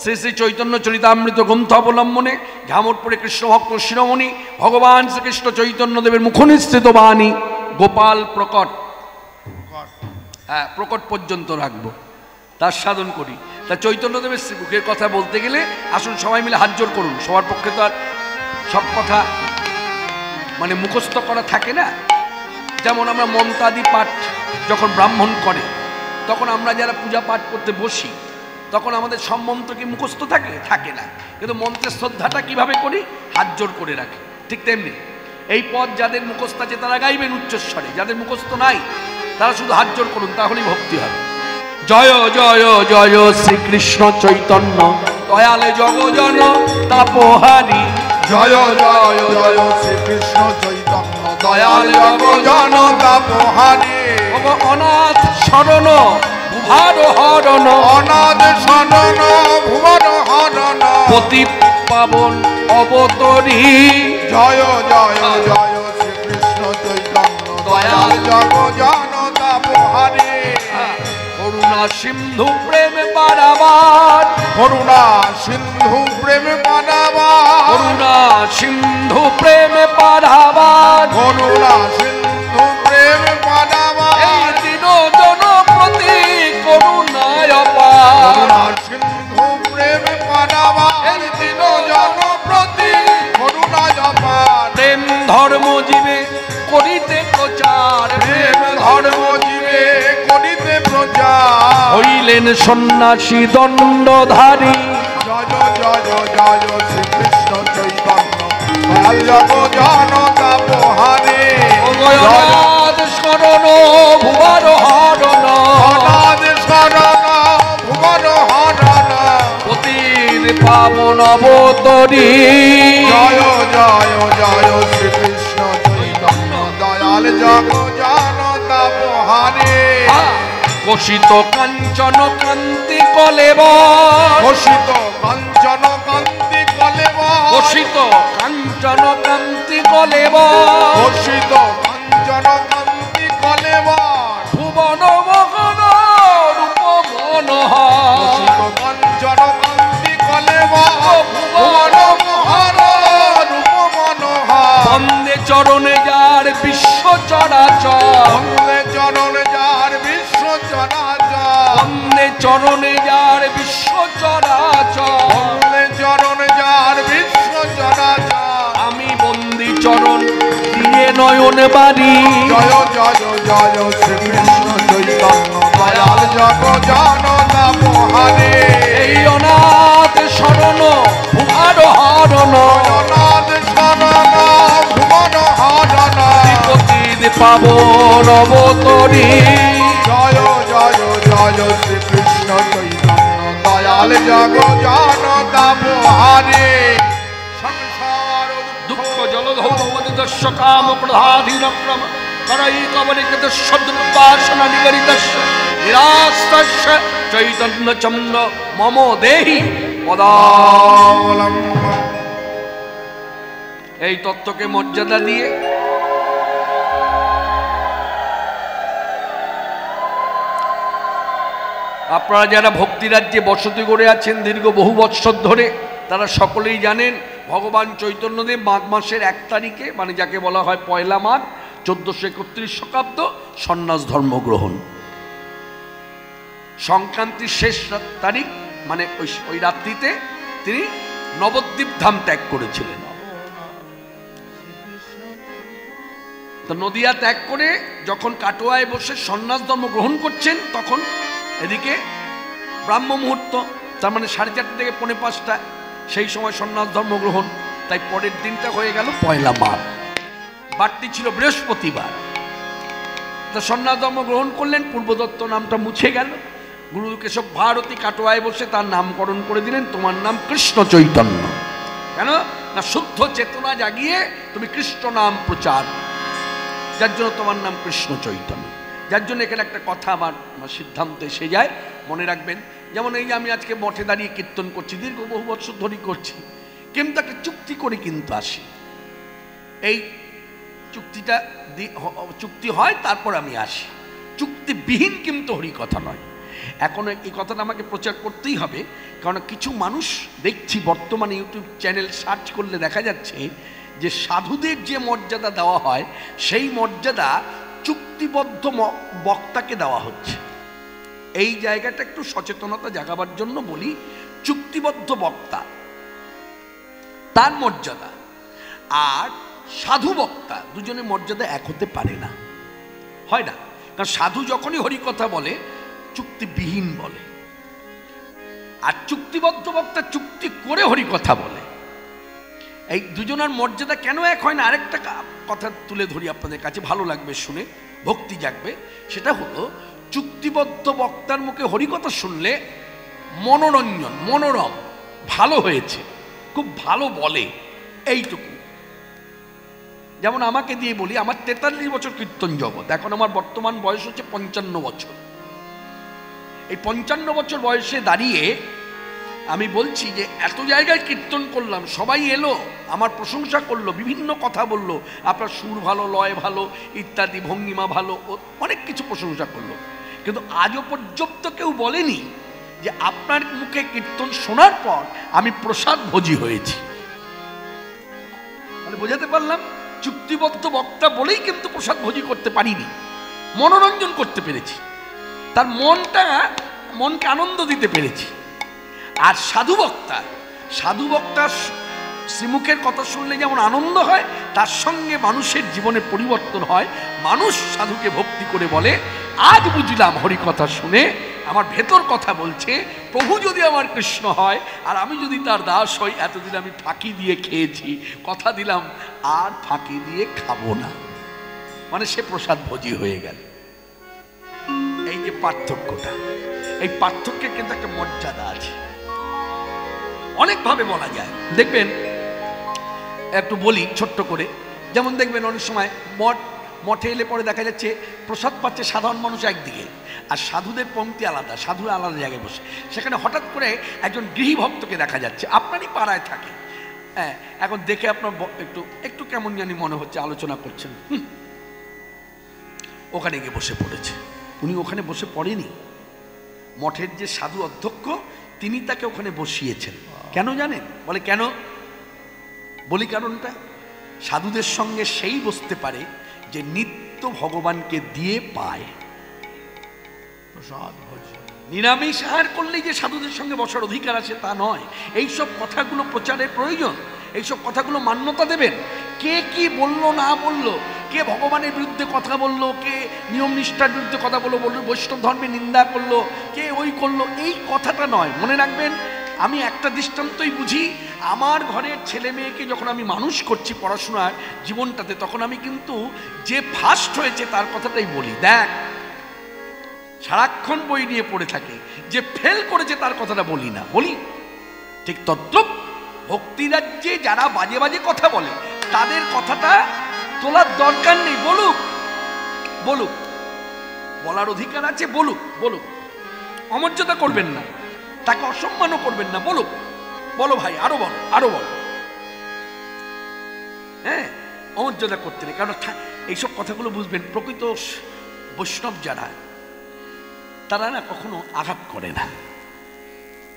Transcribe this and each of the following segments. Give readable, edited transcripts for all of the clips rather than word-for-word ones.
শ্রী শ্রী চৈতন্য চরিতামৃত গ্রন্থ অবলম্বনে ঝামরপুরে কৃষ্ণভক্ত শিরোমণি ভগবান শ্রীকৃষ্ণ চৈতন্যদেবের মুখনিসৃত বাণী গোপাল প্রকট, হ্যাঁ প্রকট পর্যন্ত রাখবো, তার সাধন করি। তা চৈতন্যদেবের মুখের কথা বলতে গেলে আসুন সবাই মিলে হাত জোড় করুন। সবার পক্ষে তো আর সব কথা মানে মুখস্থ করা থাকে না। যেমন আমরা মন্ত্রাদি পাঠ যখন ব্রাহ্মণ করে, তখন আমরা যারা পূজা পাঠ করতে বসি, তখন আমাদের সব মন্ত্র কি মুখস্থ থাকে? থাকে না। কিন্তু মন্ত্রের শ্রদ্ধাটা কিভাবে করি? হাত জোড় করে রাখি। ঠিক তেমনি এই পদ যাদের মুখস্থ আছে তারা গাইবেন উচ্চস্বরে, যাদের মুখস্থ নাই তারা শুধু হাত জোড় করুন, তাহলেই ভক্তি হবে। জয় জয় জয় শ্রীকৃষ্ণ চৈতন্য দয়ালে জগজন তাপহারি। জয় জয় জয় শ্রীকৃষ্ণ চৈতন্য দয়ালে জগজন তাপহারি। অনাথ শরণ ভুভার হরণ, অনাথ শরণ ভুবন হরণ, পতি পাবন অবতরী। জয় জয় জয় শ্রীকৃষ্ণ চৈতন্য দয়ালে জগজন তাপহারি। করুণা সিন্ধু প্রেম পারাবার, করুণা সিন্ধু প্রেম পারাবার, করুণা সিন্ধু প্রেম পারাবার, করুণা সিন্ধু প্রেম পারাবার। এই দিন জন প্রতি করুণায় অপার, করুণা সিন্ধু প্রেম পারাবার, এই দিন জন প্রতি করুণায় অপার। প্রেম ধর্ম জীবে করিতে প্রচার, প্রেম ধর্ম জীবে করিতে প্রচার। হইলেন সন্ন্যাসী দণ্ডধারী। জয় জয় জয় শ্রীকৃষ্ণ চৈতন্য দয়াল জগজন তাপহারি। অনাথ শরণ ভুবন হরণ, অনাথ শরণ ভুবন হরণ, পতির পাবন অবতরী। জয় জয় জয় শ্রীকৃষ্ণ চৈতন্য দয়াল জগজন তাপহারি। ঘোষিত কাঞ্চন কান্তি কলেবর, ঘোষিত কাঞ্চন কান্তি কলেবর, ঘোষিত কাঞ্চন কান্তি কলেবর, ঘোষিত কাঞ্চন কান্তি কলেবর, ভুবন মগন রূপ মনোহর, ঘোষিত কাঞ্চন কান্তি কলেবর, ভুবন মনোহর রূপ মনোহর। বন্দে চরণে যার বিশ্ব চরাচর, বন্দে চরণে যার বিশ্ব চরাচর, বন্দে চরণে যার বিশ্ব চরাচর, বন্দে চরণে যার বিশ্ব চরাচর। আমি বন্দি চরণ দিয়ে নয়ন বাড়ি। জয় জয় জয় শ্রীকৃষ্ণ চৈতন্য দয়াল জগজন তাপহারি। এই অনাথ শরণ ভুভার হরণ, অনাথ শরণ ভুবন হরণ, পতির পাবন অবতরী। জয় জয় জয় শ্রীকৃষ্ণ চৈতন্য দয়াল জগজন তাপহারি। সংসার দুঃখ জলধৌমদিতস্য কাম প্রধাধীনক্রম করৈকবলিকৃত শব্দবাসনা নিগরিতস্য নিরাস্তস্য চৈতন্য চন্দ্র মম দেহি পদাবলম্বন। এই তত্ত্বকে মর্যাদা দিয়ে আপনারা যারা ভক্তিরাজ্যে বসতি করে আছেন দীর্ঘ বহু বৎসর ধরে, তারা সকলেই জানেন ভগবান চৈতন্যদেব মাঘ মাসের 1 তারিখে, মানে যাকে বলা হয় পয়লা মাঘ 1431 শকাব্দ, সন্ন্যাস ধর্ম গ্রহণ। সংক্রান্তির শেষ তারিখ মানে ওই রাত্রিতে তিনি নবদ্বীপ ধাম ত্যাগ করেছিলেন। তো নদিয়া ত্যাগ করে যখন কাটোয়ায় বসে সন্ন্যাস ধর্ম গ্রহণ করছেন, তখন এদিকে ব্রাহ্ম মুহূর্ত, তার মানে 4:30 থেকে 4:45, সেই সময় সন্ন্যাস ধর্ম গ্রহণ। তাই পরের দিনটা হয়ে গেল পয়লা মাঘ, বারটি ছিল বৃহস্পতিবার। তা সন্ন্যাস ধর্ম গ্রহণ করলেন, পূর্বদত্ত নামটা মুছে গেল। গুরু কেশব ভারতী কাটোয়ায় বসে তার নামকরণ করে দিলেন, তোমার নাম কৃষ্ণ চৈতন্য। কেন না শুদ্ধ চেতনা জাগিয়ে তুমি কৃষ্ণ নাম প্রচার, যার জন্য তোমার নাম কৃষ্ণ চৈতন্য। যার জন্য এখানে একটা কথা আমার সিদ্ধান্ত এসে যায়, মনে রাখবেন। যেমন এই যে আমি আজকে মঠে দাঁড়িয়ে কীর্তন করছি, দীর্ঘ বহু বছর ধরেই করছি, কিন্তু একটা চুক্তি করে কিন্তু আসি। এই চুক্তিটা চুক্তি হয় তারপর আমি আসি, চুক্তিবিহীন কিন্তু হরি কথা নয়। এখন এই কথাটা আমাকে প্রচার করতেই হবে, কারণ কিছু মানুষ দেখছি বর্তমানে ইউটিউব চ্যানেল সার্চ করলে দেখা যাচ্ছে যে সাধুদের যে মর্যাদা দেওয়া হয় সেই মর্যাদা চুক্তিবদ্ধ বক্তাকে দেওয়া হচ্ছে। এই জায়গাটা একটু সচেতনতা জাগাবার জন্য বলি, চুক্তিবদ্ধ বক্তা তার মর্যাদা আর সাধু বক্তা দুজনের মর্যাদা এক হতে পারে না, হয় না। কারণ সাধু যখনই হরিকথা বলে চুক্তিবিহীন বলে, আর চুক্তিবদ্ধ বক্তা চুক্তি করে হরিকথা বলে। এই দুজনের মর্যাদা কেন এক হয় না, আরেকটা কথা তুলে ধরি আপনাদের কাছে, ভালো লাগবে শুনে, ভক্তি জাগবে। সেটা হলো চুক্তিবদ্ধ বক্তার মুখে হরিকথা শুনলে মনোরঞ্জন, মনোরম, ভালো হয়েছে, খুব ভালো বলে, এইটুকু। যেমন আমাকে দিয়ে বলি, আমার 43 বছর কীর্তন জগৎ, এখন আমার বর্তমান বয়স হচ্ছে 55 বছর। এই 55 বছর বয়সে দাঁড়িয়ে আমি বলছি যে এত জায়গায় কীর্তন করলাম, সবাই এলো আমার প্রশংসা করলো, বিভিন্ন কথা বললো, আপনার সুর ভালো, লয় ভালো ইত্যাদি, ভঙ্গিমা ভালো, অনেক কিছু প্রশংসা করলো, কিন্তু আজও পর্যন্ত কেউ বলেনি যে আপনার মুখে কীর্তন শোনার পর আমি প্রসাদ ভোজি হয়েছি। মানে বোঝাতে পারলাম, চুক্তিবদ্ধ বক্তা বলেই কিন্তু প্রসাদ ভোজি করতে পারিনি, মনোরঞ্জন করতে পেরেছি, তার মনকে আনন্দ দিতে পেরেছি। আর সাধু বক্তা শ্রীমুখের কথা শুনলে যেমন আনন্দ হয়, তার সঙ্গে মানুষের জীবনে পরিবর্তন হয়। মানুষ সাধুকে ভক্তি করে বলে, আজ বুঝলাম হরিকথা শুনে, আমার ভেতর কথা বলছে, প্রভু যদি আমার কৃষ্ণ হয় আর আমি যদি তার দাস হই, এতদিন আমি ফাঁকি দিয়ে খেয়েছি, কথা দিলাম আর ফাঁকি দিয়ে খাবো না, মানে সে প্রসাদ ভোজি হয়ে গেল। এই যে পার্থক্যটা, এই পার্থক্যের কিন্তু একটা মর্যাদা আছে, অনেকভাবে বলা যায়। দেখবেন, একটু বলি ছোট্ট করে, যেমন দেখবেন অনেক সময় মঠে এলে পরে দেখা যাচ্ছে প্রসাদ পাচ্ছে সাধারণ মানুষ একদিকে, আর সাধুদের পংক্তি আলাদা, সাধুরা আলাদা জায়গায় বসে। সেখানে হঠাৎ করে একজন গৃহী ভক্তকে দেখা যাচ্ছে, আপনারই পাড়ায় থাকে, হ্যাঁ, এখন দেখে আপনার একটু কেমন জানি মনে হচ্ছে, আলোচনা করছেন, ওখানে গিয়ে বসে পড়েছে। উনি ওখানে বসে পড়েনি, মঠের যে সাধু অধ্যক্ষ তিনি তাকে ওখানে বসিয়েছেন। কেন জানেন? বলে কেন? বলি কারণটা, সাধুদের সঙ্গে সেই বসতে পারে যে নিত্য ভগবানকে দিয়ে পায় প্রসাদ। নিরামিষ আহার করলেই যে সাধুদের সঙ্গে বসার অধিকার আছে তা নয়। এইসব কথাগুলো প্রচারের প্রয়োজন, এইসব কথাগুলো মান্যতা দেবেন। কে কি বললো না বললো, কে ভগবানের বিরুদ্ধে কথা বললো, কে নিয়ম নিষ্ঠার বিরুদ্ধে কথা বললো, বৈষ্ণব ধর্মে নিন্দা করলো, কে ওই করলো, এই কথাটা নয়। মনে রাখবেন, আমি একটা দৃষ্টান্তই বুঝি, আমার ঘরের ছেলে মেয়েকে যখন আমি মানুষ করছি পড়াশোনার জীবনটাতে, তখন আমি কিন্তু যে ফার্স্ট হয়েছে তার কথাটাই বলি। দেখ, সারাক্ষণ বই নিয়ে পড়ে থাকে, যে ফেল করেছে তার কথাটা বলি না, বলি। ঠিক তদ্রূপ ভক্তিরাজ্যে যারা বাজে বাজে কথা বলে তাদের কথাটা তোলার দরকার নেই, বলুক বলুক, বলার অধিকার আছে, বলুক বলুক, অমর্যাদা করবেন না, তাকে অসম্মানও করবেন না, বলুক, বলো ভাই, আরো বলো, আরো বলো, হ্যাঁ, অমর্যাদা করতে নেই। কারণ এইসব কথাগুলো বুঝবেন, প্রকৃত বৈষ্ণব যারা, তারা না কখনো আঘাত করে না।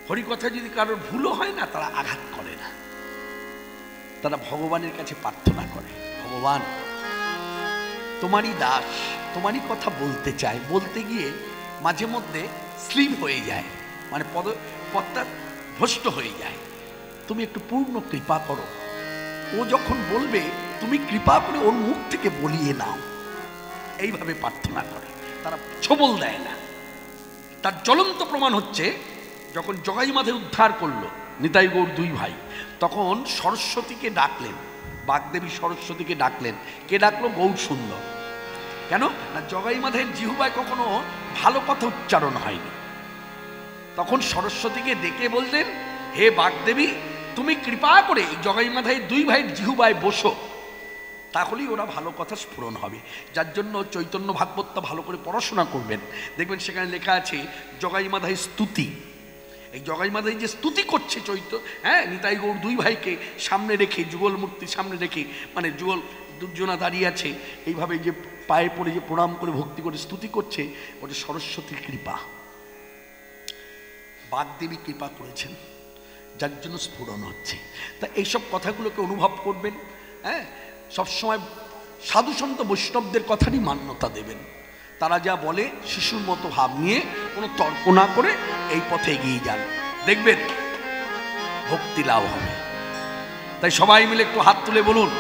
হরিকথা যদি কারোর ভুলও হয় না, তারা আঘাত করে না, তারা ভগবানের কাছে প্রার্থনা করে, ভগবান তোমারই দাস, তোমারই কথা বলতে চায়, বলতে গিয়ে মাঝে মধ্যে স্লিপ হয়ে যায়, মানে পথটা ভ্রষ্ট হয়ে যায়, তুমি একটু পূর্ণ কৃপা করো। ও যখন বলবে তুমি কৃপা করে ওর মুখ থেকে বলিয়ে নাও, এইভাবে প্রার্থনা করে, তারা ছবল দেয় না। তার জ্বলন্ত প্রমাণ হচ্ছে, যখন জগাই মাধে উদ্ধার করলো নিতাই গৌর দুই ভাই, তখন সরস্বতীকে ডাকলেন, বাগদেবী সরস্বতীকে ডাকলেন। কে ডাকলো? গৌর সুন্দর। কেন না, জগাই মাধের জিহ্বায় কখনো ভালো কথা উচ্চারণ হয়নি। তখন সরস্বতীকে ডেকে বললেন, হে বাগদেবী, তুমি কৃপা করে জগাই মাধের দুই ভাইয়ের জিহ্বায় বসো, তাহলেই ওরা ভালো কথা স্ফুরণ হবে। যার জন্য চৈতন্য ভাগবতটা ভালো করে পড়াশোনা করবেন, দেখবেন সেখানে লেখা আছে জগাই মাধাই স্তুতি। এই জগাই মাধাই যে স্তুতি করছে নিতাই গৌর দুই ভাইকে সামনে রেখে, যুগল মূর্তির সামনে রেখে, মানে যুগল দুর্জনা দাঁড়িয়ে আছে, এইভাবে যে পায়ে পড়ে যে প্রণাম করে ভক্তি করে স্তুতি করছে, ওটা সরস্বতীর কৃপা। বাগদেবী কৃপা করেছেন, যার জন্য স্ফুরণ হচ্ছে। তা এইসব কথাগুলোকে অনুভব করবেন। হ্যাঁ, সবসময় সাধু সন্ত বৈষ্ণবদের কথারই মান্যতা দেবেন। তারা যা বলে শিশুর মতো ভাব নিয়ে কোনো তর্ক না করে এই পথে এগিয়ে যান, দেখবেন ভক্তি লাভ হবে। তাই সবাই মিলে একটু হাত তুলে বলুন,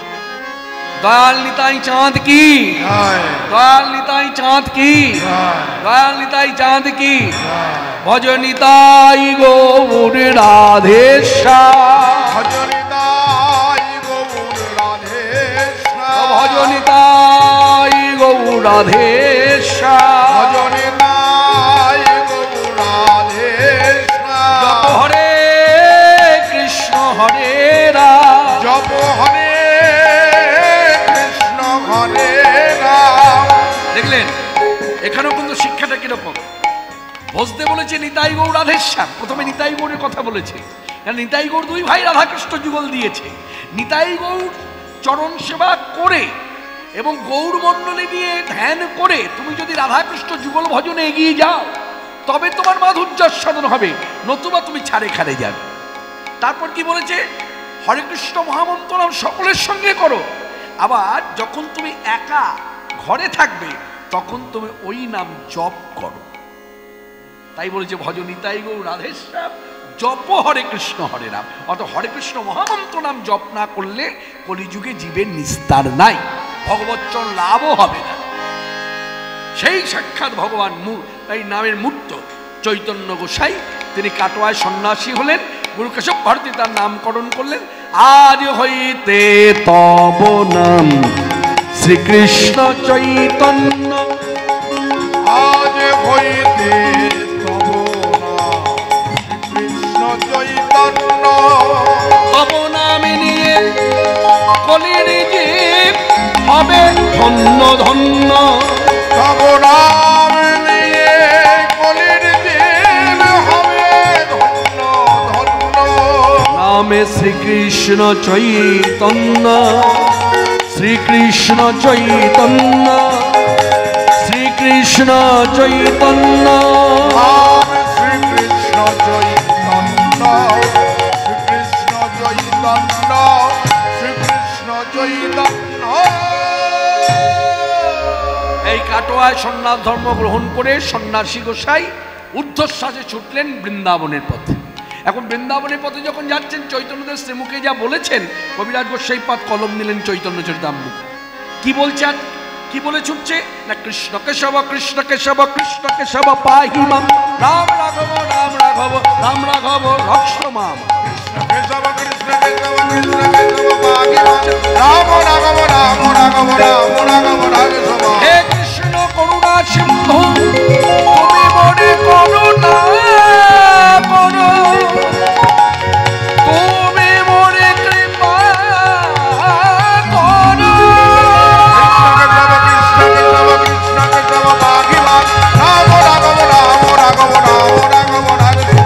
দয়াল নিতাই চাঁদ কি, দয়াল নিতাই চাঁদ কি, দয়াল নিতাই চাঁদ কি। ভজ নিতাই গৌর রাধেশ্যাম, ভজ নিতাই গৌর রাধেশ্যাম, ভজ নিতাই গৌর রাধেশ্যাম, ভজ নিতাই গৌর রাধেশ্যাম। জপ হরে কৃষ্ণ হরে রাম, জপ হরে কৃষ্ণ হরে রাম। দেখলেন এখানেও কিন্তু শিক্ষাটা কিরকম। বসতে বলেছে নিতাই গৌর রাধেশ্যাম, প্রথমে নিতাই গৌরের কথা বলেছে, কারণ নিতাই গৌর দুই ভাই রাধাকৃষ্ণ যুগল দিয়েছে। নিতাই গৌর চরণ সেবা করে এবং গৌর মণ্ডলী নিয়ে ধ্যান করে তুমি যদি রাধাকৃষ্ণ যুগল ভজনে এগিয়ে যাও, তবে তোমার মাধুর্য সাধন হবে, নতুবা তুমি ছাড়ে খারে যাবে। তারপর কি বলেছে, হরে কৃষ্ণ মহামন্ত্র নাম সকলের সঙ্গে করো। আবার যখন তুমি একা ঘরে থাকবে তখন তুমি ওই নাম জপ করো। তাই বলেছে ভজ নিতাই গৌর রাধেশ্যাম, জপ হরে কৃষ্ণ হরে রাম। অত হরে কৃষ্ণ মহামন্ত্র নাম জপ না করলে কলিযুগে জীবের নিস্তার নাই, ভগবচ্চন লাভও হবে না। সেই সাক্ষাৎ ভগবান এই নামের মূর্ত চৈতন্য গোসাই, তিনি কাটোয়ায় সন্ন্যাসী হলেন, গুরু কেশব ভারতী তার নামকরণ করলেন। আজ হইতে তব নাম শ্রীকৃষ্ণ চৈতন্য, আজ হইতে তব নাম শ্রীকৃষ্ণ চৈতন্য, তব নামে নিয়ে কলির জীব হবে ধন্য ধন্য, তব নাম নিয়ে কলির জীব হবে ধন্য ধন্য। নামে শ্রীকৃষ্ণ চৈতন্য, শ্রীকৃষ্ণ চৈতন্য, শ্রীকৃষ্ণ চৈতন্য, নাম শ্রীকৃষ্ণ চৈতন্য, শ্রীকৃষ্ণ চৈতন্য, শ্রীকৃষ্ণ চৈতন্য। এই কাটোয়ায় সন্ন্যাস ধর্ম গ্রহণ করে সন্ন্যাসী গোসাই ঊর্ধ্বশ্বাসে ছুটলেন বৃন্দাবনের পথে। এখন বৃন্দাবনের পথে যখন যাচ্ছেন, চৈতন্যদেব শ্রীমুখে যা বলেছেন, কবিরাজ গোসাই পাদ কলম নিলেন চৈতন্য চরিতামৃত। কি বলছেন, কি বলে ছুটছে না, কৃষ্ণ কেশব কৃষ্ণ কেশব কৃষ্ণ কেশব পাহি মাম, রাম রাঘব রাম রাঘব রাম রাঘব রক্ষ মাম, কেশব কৃষ্ণ কেশব কৃষ্ণ কেশব পাহি মাম, রাম রাঘব রাম রাঘব রাম রাঘব রাঘব। হে কৃষ্ণ করুণা সিন্ধু তুমি মনে করুণা করো, তুমি মনে কৃপা করো। কৃষ্ণ কেশব কৃষ্ণ কেশব পাহি মাম, রাম রাঘব রাম রাঘব রাম রাঘব রাঘব।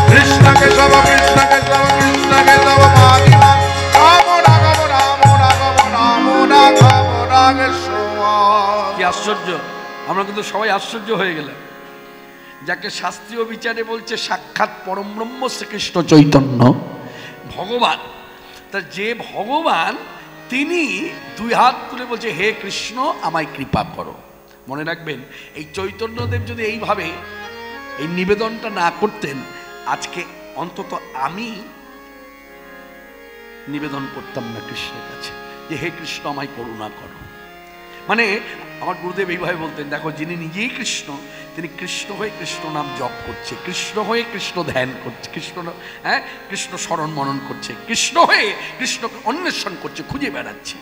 কৃষ্ণ কেশব কৃষ্ণ কেশব কৃষ্ণ কেশব পাহি মাম, রাম রাঘব রাম রাঘব রাম রাঘব রাঘব। কি আশ্চর্য, আমরা কিন্তু সবাই আশ্চর্য হয়ে গেলাম। যাকে শাস্ত্রীয় বিচারে বলছে সাক্ষাৎ পরমব্রহ্ম শ্রীকৃষ্ণ চৈতন্য ভগবান, তা যে ভগবান তিনি দুই হাত তুলে বলছে হে কৃষ্ণ আমায় কৃপা করো। মনে রাখবেন, এই চৈতন্যদেব যদি এইভাবে এই নিবেদনটা না করতেন, আজকে অন্তত আমি নিবেদন করতাম না কৃষ্ণের কাছে যে হে কৃষ্ণ আমায় করুণা করো। মানে আমার গুরুদেব এইভাবে বলতেন, দেখো যিনি নিজেই কৃষ্ণ, তিনি কৃষ্ণ হয়ে কৃষ্ণ নাম জপ করছে, কৃষ্ণ হয়ে কৃষ্ণ ধ্যান করছে, কৃষ্ণ স্মরণ মনন করছে, কৃষ্ণ হয়ে কৃষ্ণকে অন্বেষণ করছে, খুঁজে বেড়াচ্ছে,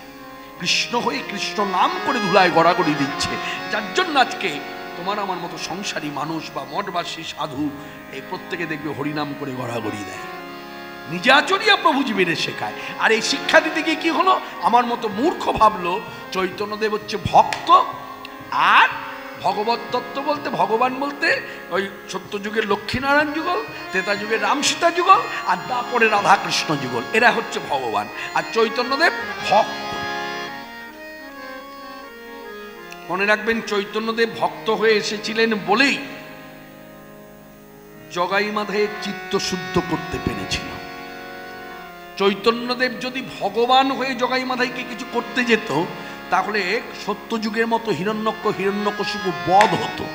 কৃষ্ণ হয়ে কৃষ্ণ নাম করে ধুলায় গড়াগড়ি দিচ্ছে। যার জন্য আজকে তোমার আমার মতো সংসারী মানুষ বা মঠবাসী সাধু এই প্রত্যেকে দেখবে হরিনাম করে গড়াগড়ি দেয়, নিজে আচরিয়া প্রভু জীবনে শেখায়। আর এই শিক্ষা দিতে গিয়ে কি হলো, আমার মতো মূর্খ ভাবলো চৈতন্যদেব হচ্ছে ভক্ত, আর ভগবত তত্ত্ব বলতে ভগবান বলতে ওই সত্যযুগের লক্ষ্মীনারায়ণ যুগল, ত্রেতা যুগের রাম সীতা যুগল, আর তারপরে রাধাকৃষ্ণ যুগল, এরা হচ্ছে ভগবান, আর চৈতন্যদেব ভক্ত। মনে রাখবেন, চৈতন্যদেব ভক্ত হয়ে এসেছিলেন বলেই জগাই মাধাইয়ের চিত্ত শুদ্ধ করতে পেরেছিল। চৈতন্যদেব যদি ভগবান হয়ে জগাই মাধাইকে কিছু করতে যেত, তাহলে সত্যযুগের মতো হিরণ্যকশিপু বধ হতো,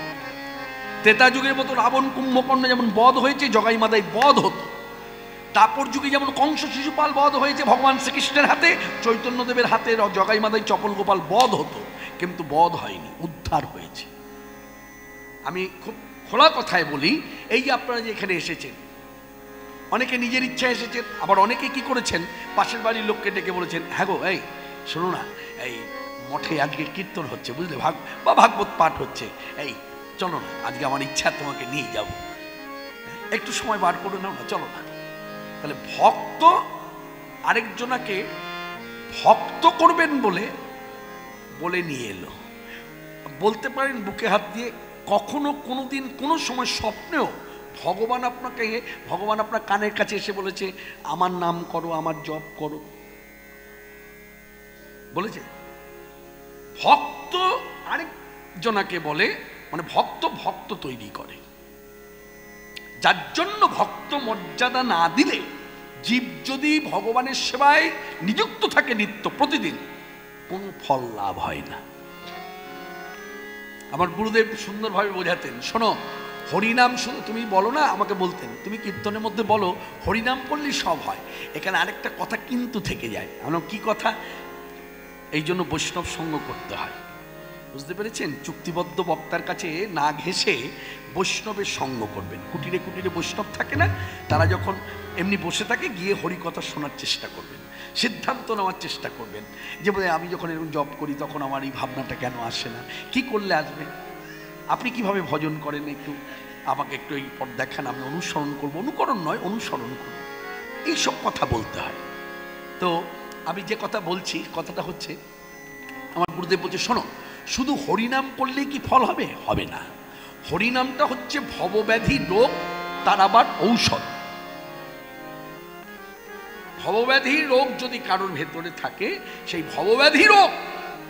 ত্রেতা যুগের মতো রাবণ কুম্ভকর্ণ যেমন বধ হয়েছে, জগাই মাধাই বধ হতো। তারপর যুগে যেমন কংস শিশুপাল বধ হয়েছে ভগবান শ্রীকৃষ্ণের হাতে, চৈতন্যদেবের হাতে জগাই মাধাই চপল গোপাল বধ হতো, কিন্তু বধ হয়নি, উদ্ধার হয়েছে। আমি খুব খোলা কথায় বলি, এই যে আপনারা যে এখানে এসেছেন, অনেকে নিজের ইচ্ছা এসেছেন, আবার অনেকে কি করেছেন, পাশের বাড়ির লোককে ডেকে বলেছেন, হ্যাঁ গো এই শোনো না, এই মঠে আজকে কীর্তন হচ্ছে বুঝলে, ভাগবত পাঠ হচ্ছে, এই চলো না, আজকে আমার ইচ্ছা তোমাকে নিয়ে যাব, একটু সময় বার করে নাও না, চলো না। তাহলে ভক্ত আরেকজনাকে ভক্ত করবেন বলে নিয়ে এলো। বলতে পারেন বুকে হাত দিয়ে, কখনো কোনোদিন কোনো সময় স্বপ্নেও ভগবান আপনার কানের কাছে এসে বলেছে আমার নাম করো, আমার জপ করো, বলেছে? ভক্ত আরেকজনাকে বলে, মানে ভক্ত তৈরি করে, যার জন্য ভক্ত মর্যাদা না দিলে জীব যদি ভগবানের সেবায় নিযুক্ত থাকে নিত্য প্রতিদিন, কোনো ফল লাভ হয় না। আমার গুরুদেব সুন্দরভাবে বোঝাতেন, শোনো, হরিনাম শুধু তুমি বলো না, আমাকে বলতেন তুমি কীর্তনের মধ্যে বলো হরিনাম করলেই সব হয়, এখানে আরেকটা কথা কিন্তু থেকে যায়। আমরা কি কথা? এই জন্য বৈষ্ণব সঙ্গ করতে হয়, বুঝতে পেরেছেন? চুক্তিবদ্ধ বক্তার কাছে না ঘেঁষে বৈষ্ণবের সঙ্গ করবেন। কুটিরে কুটিরে বৈষ্ণব থাকে না, তারা যখন এমনি বসে থাকে, গিয়ে হরিকথা শোনার চেষ্টা করবেন, সিদ্ধান্ত নেওয়ার চেষ্টা করবেন যে বলে আমি যখন এরকম জব করি তখন আমার এই ভাবনাটা কেন আসে না, কি করলে আসবে, আপনি কিভাবে ভজন করেন, একটু আমাকে একটু এই পথ দেখান, আমি অনুসরণ করবো, অনুকরণ নয় অনুসরণ করবো, এইসব কথা বলতে হয়। তো আমি যে কথা বলছি, কথাটা হচ্ছে, আমার গুরুদেব বলছে শোনো, শুধু হরিনাম করলেই কি ফল হবে? হবে না। হরিনামটা হচ্ছে ভবব্যাধি রোগ তার আবার ঔষধ। ভবব্যাধি রোগ যদি কারোর ভেতরে থাকে, সেই ভবব্যাধি রোগ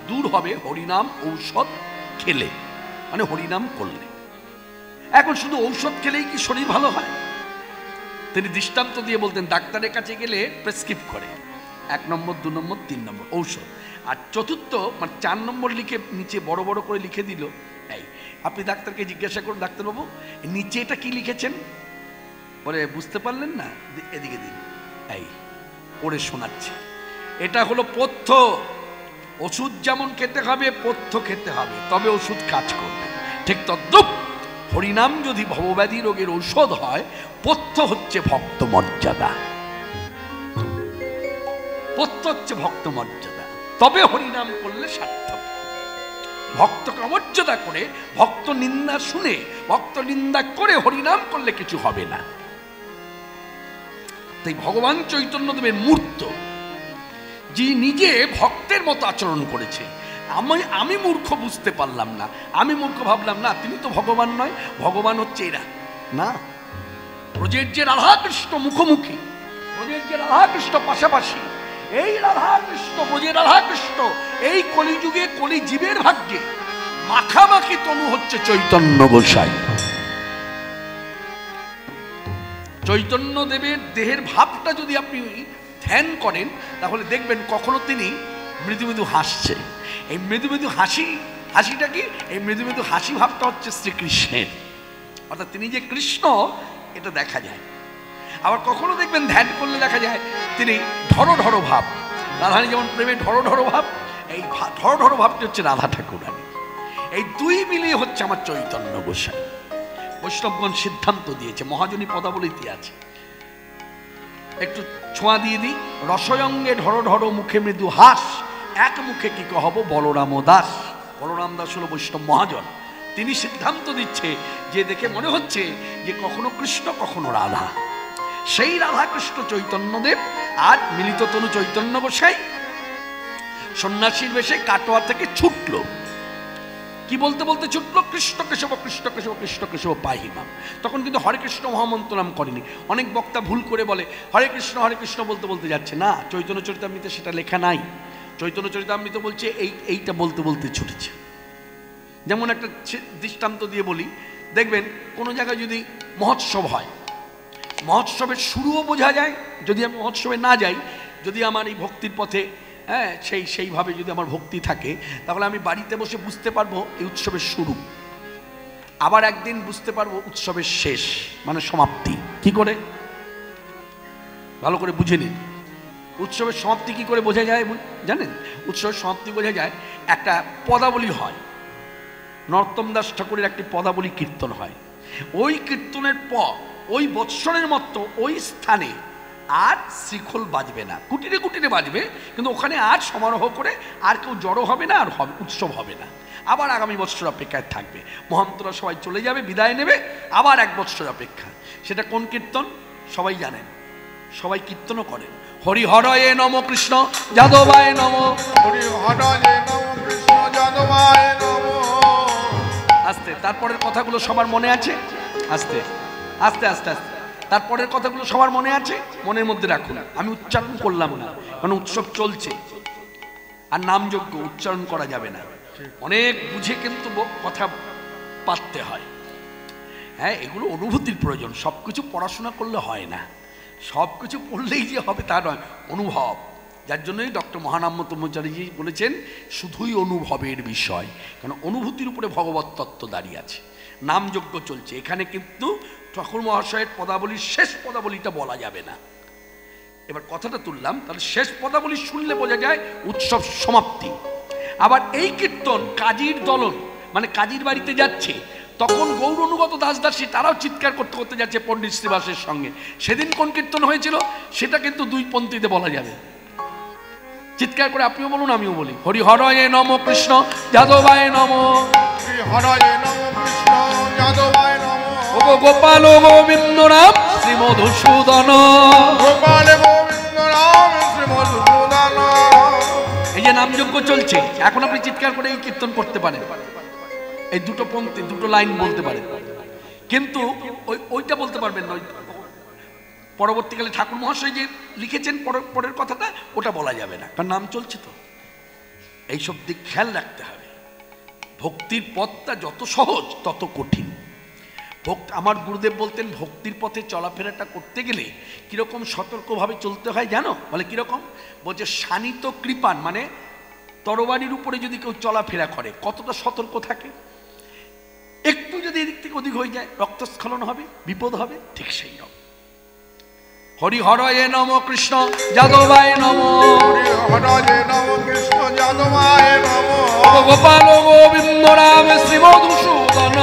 দূর হবে হরিনাম ঔষধ খেলে, মানে হরিনাম করলে। এখন শুধু ঔষধ খেলেই কি শরীর ভালো হয়? তিনি দৃষ্টান্ত দিয়ে বলতেন, ডাক্তারের কাছে গেলে প্রেসক্রিপ করে 1 নম্বর 2 নম্বর 3 নম্বর ঔষধ, আর চতুর্থ মানে 4 নম্বর লিখে নিচে বড় বড় করে লিখে দিল, এই আপনি ডাক্তারকে জিজ্ঞাসা করুন, ডাক্তারবাবু নিচে এটা কি লিখেছেন? বলে বুঝতে পারলেন না, এদিকে দিন, এই পড়ে শোনাচ্ছে, এটা হলো পথ্য। ওষুধ যেমন খেতে হবে, পথ্য খেতে হবে, তবে ওষুধ কাজ করবে। ঠিক তদ্রূপ হরিনাম যদি ভবব্যাধি রোগের ঔষধ হয়, পথ্য হচ্ছে ভক্ত মর্যাদা, পথ্য হচ্ছে ভক্ত মর্যাদা, তবে হরিনাম করলে সার্থক। ভক্তকে অমর্যাদা করে, ভক্ত নিন্দা শুনে, ভক্ত নিন্দা করে হরিনাম করলে কিছু হবে না। তাই ভগবান চৈতন্যদেবের মূর্ত, যে নিজে ভক্তের মতো আচরণ করেছে, আমি মূর্খ বুঝতে পারলাম না, আমি মূর্খ ভাবলাম না তিনি তো ভগবান নয়, ভগবান হচ্ছে এরা না। ব্রজের যে রাধাকৃষ্ণ মুখোমুখি, ব্রজের যে রাধাকৃষ্ণ পাশাপাশি, এই রাধাকৃষ্ণ, ব্রজের রাধাকৃষ্ণ, এই কলিযুগে কলি জীবের ভাগ্যে মাখামাখি তনু হচ্ছে চৈতন্য গোসাই। চৈতন্য দেবের দেহের ভাবটা যদি আপনি ধ্যান করেন, তাহলে দেখবেন কখনো তিনি মৃদু মৃদু হাসছে। এই মৃদু মৃদু হাসিটা কি? এই মৃদু মৃদু হাসি ভাবটা হচ্ছে শ্রীকৃষ্ণের, অর্থাৎ তিনি যে কৃষ্ণ এটা দেখা যায়। আবার কখনো দেখবেন ধ্যান করলে দেখা যায় তিনি ঢড় ঢড় ভাব, রাধারানী যেমন প্রেমে ঢড় ঢড় ভাব, এই ঢড় ঢড় ভাবটি হচ্ছে রাধা ঠাকুরানী। এই দুই মিলিয়ে হচ্ছে আমার চৈতন্য গোসাই। বৈষ্ণবগণ সিদ্ধান্ত দিয়েছে, মহাজনী পদাবলীতে আছে, একটু ছোঁয়া দিয়ে দিই, রসয়ঙ্গে ঢড় ঢড় মুখে মৃদু হাস, এক মুখে কি কহব বলরাম দাস। বলরাম দাস হলো বৈষ্ণব মহাজন, তিনি সিদ্ধান্ত দিচ্ছে যে দেখে মনে হচ্ছে যে কখনো কৃষ্ণ কখনো রাধা, সেই রাধা কৃষ্ণ চৈতন্যদেব আজ মিলিত তনু চৈতন্য গোসাই সন্ন্যাসীর বেশে কাটোয়া থেকে ছুটল। কি বলতে বলতে ছুটলো? কৃষ্ণ কেশব কৃষ্ণ কেশব কৃষ্ণ কেশব পাহিমাম। তখন কিন্তু হরে কৃষ্ণ মহামন্ত্র নাম করেনি। অনেক বক্তা ভুল করে বলে হরে কৃষ্ণ বলতে বলতে যাচ্ছে, না, চৈতন্য চরিতামৃতে সেটা লেখা নাই। চৈতন্য চরিতামৃত বলছে এইটা বলতে বলতে ছুটেছে। যেমন একটা দৃষ্টান্ত দিয়ে বলি, দেখবেন কোনো জায়গায় যদি মহোৎসব হয়, মহোৎসবের শুরুও বোঝা যায় যদি আমি মহোৎসবে না যাই, যদি আমার এই ভক্তির পথে সেইভাবে যদি আমার ভক্তি থাকে, তাহলে আমি বাড়িতে বসে বুঝতে পারবো এই উৎসবের শুরু, আবার একদিন বুঝতে পারবো উৎসবের শেষ মানে সমাপ্তি। কি করে? ভালো করে বুঝে নিন। উৎসবের সমাপ্তি কি করে বোঝা যায় জানেন? উৎসবের সমাপ্তি বোঝা যায়, একটা পদাবলী হয়, নরোত্তম দাস ঠাকুরের একটি পদাবলী কীর্তন হয়, ওই কীর্তনের পর ওই বৎসরের মতো ওই স্থানে আর শিখল বাজবে না, কুটিরে কুটিরে বাজবে, কিন্তু ওখানে আর সমারোহ করে আর কেউ জড়ো হবে না, আর উৎসব হবে না। আবার আগামী বৎসর অপেক্ষায় থাকবে, মহন্তরা সবাই চলে যাবে, বিদায় নেবে, আবার এক বৎসর অপেক্ষা। সেটা কোন কীর্তন সবাই জানেন, সবাই কীর্তনও করেন। হরি হরয়ে নম কৃষ্ণ যাদবায় নম, হরি হরয়ে নম কৃষ্ণ যাদবায় নম। আস্তে, তারপরের কথাগুলো সবার মনে আছে? আস্তে আস্তে আস্তে আস্তে তারপরের কথাগুলো সবার মনে আছে? মনের মধ্যে রাখুন, আমি উচ্চারণ করলাম না, কারণ উৎসব চলছে আর নামযজ্ঞ উচ্চারণ করা যাবে না, অনেক বুঝে কিন্তু কথা পাততে হয়। হ্যাঁ, এগুলো অনুভূতির প্রয়োজন, সব কিছু পড়াশোনা করলে হয় না, সব কিছু পড়লেই যে হবে তা নয়, অনুভব। যার জন্যই ডক্টর মহানাম্য তম্মচারীজি বলেছেন শুধুই অনুভবের বিষয়, কারণ অনুভূতির উপরে ভগবত তত্ত্ব দাঁড়িয়ে আছে। নামযজ্ঞ চলছে, এখানে কিন্তু ঠাকুর মহাশয়ের পদাবলীর শেষ পদাবলীটা বলা যাবে না। এবার কথাটা তুললাম, তাহলে শেষ পদাবলী শুনলে বোঝা যায় উৎসব সমাপ্তি। আবার এই কীর্তন কাজীর দলন, মানে কাজীর বাড়িতে যাচ্ছে, তখন গৌর অনুগত দাস দাসী তারাও চিৎকার করতে করতে যাচ্ছে পণ্ডিত শ্রীবাসের সঙ্গে। সেদিন কোন কীর্তন হয়েছিল সেটা কিন্তু দুই পন্থীতে বলা যাবে, চিৎকার করে আপনিও বলুন আমিও বলি। হরি হরয়ে নম কৃষ্ণ যাদবায় নম, হরি হরয়ে নম কৃষ্ণ যাদবায় নম। ও গোপাল গোবিন্দ রাম শ্রী মধুসূদন, গোপাল গোবিন্দ রাম শ্রী মধুসূদন। এই যে নামযজ্ঞ চলছে, এখন আপনি চিৎকার করে এই কীর্তন করতে পারেন, এই দুটো পংক্তি দুটো লাইন বলতে পারেন, কিন্তু ওইটা বলতে পারবেন না। পরবর্তীকালে ঠাকুর মহাশয় যে লিখেছেন পরের কথাটা, ওটা বলা যাবে না, কারণ নাম চলছে তো। এইসব দিক খেয়াল রাখতে হবে। ভক্তির পথটা যত সহজ তত কঠিন। আমার গুরুদেব বলতেন ভক্তির পথে চলাফেরাটা করতে গেলে কিরকম সতর্কভাবে চলতে হয় জানো? বলে কিরকম? বলছে শানিত কৃপান, মানে তরবারির উপরে যদি কেউ চলাফেরা করে কতটা সতর্ক থাকে, একটু যদি এদিক থেকে ওদিক হয়ে যায় রক্তস্খলন হবে, বিপদ হবে, ঠিক সেই রকম। হরি হরয়ে নম কৃষ্ণ যাদবায় নম, হরি হরয়ে নম কৃষ্ণ যাদবায় নম। গোপাল গোবিন্দ রাম শ্রী মধুসূদন,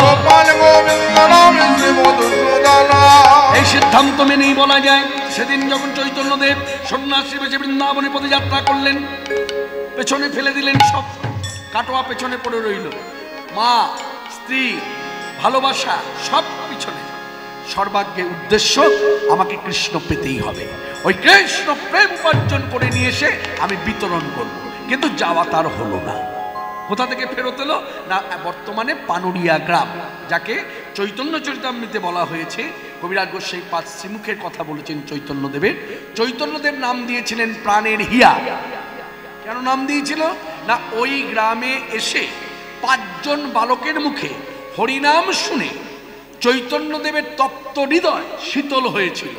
গোপাল গোবিন্দ রাম শ্রী মধুসূদন। এই সিদ্ধান্ত মেনেই বলা যায় সেদিন যখন চৈতন্যদেব সন্ন্যাসী বেশে বৃন্দাবনে পদযাত্রা করলেন, পেছনে ফেলে দিলেন সব, কাটোয়া পেছনে পড়ে রইল, মা স্ত্রী ভালোবাসা সব পিছনে, সর্বাগ্যে উদ্দেশ্য আমাকে কৃষ্ণ পেতেই হবে, ওই কৃষ্ণ প্রেম উপার্জন করে নিয়ে এসে আমি বিতরণ করব, কিন্তু যাওয়া তার হলো না। কোথা থেকে ফেরত এলো না? বর্তমানে পানুরিয়া গ্রাম, যাকে চৈতন্য চরিতামৃতে বলা হয়েছে। কবিরাজ গোস্বামী পাঁচ শ্রীমুখের কথা বলেছেন চৈতন্যদেবের। চৈতন্যদেব নাম দিয়েছিলেন প্রাণের হিয়া। কেন নাম দিয়েছিল না? ওই গ্রামে এসে 5 জন বালকের মুখে হরিনাম শুনে চৈতন্যদেবের তপ্ত হৃদয় শীতল হয়েছিল,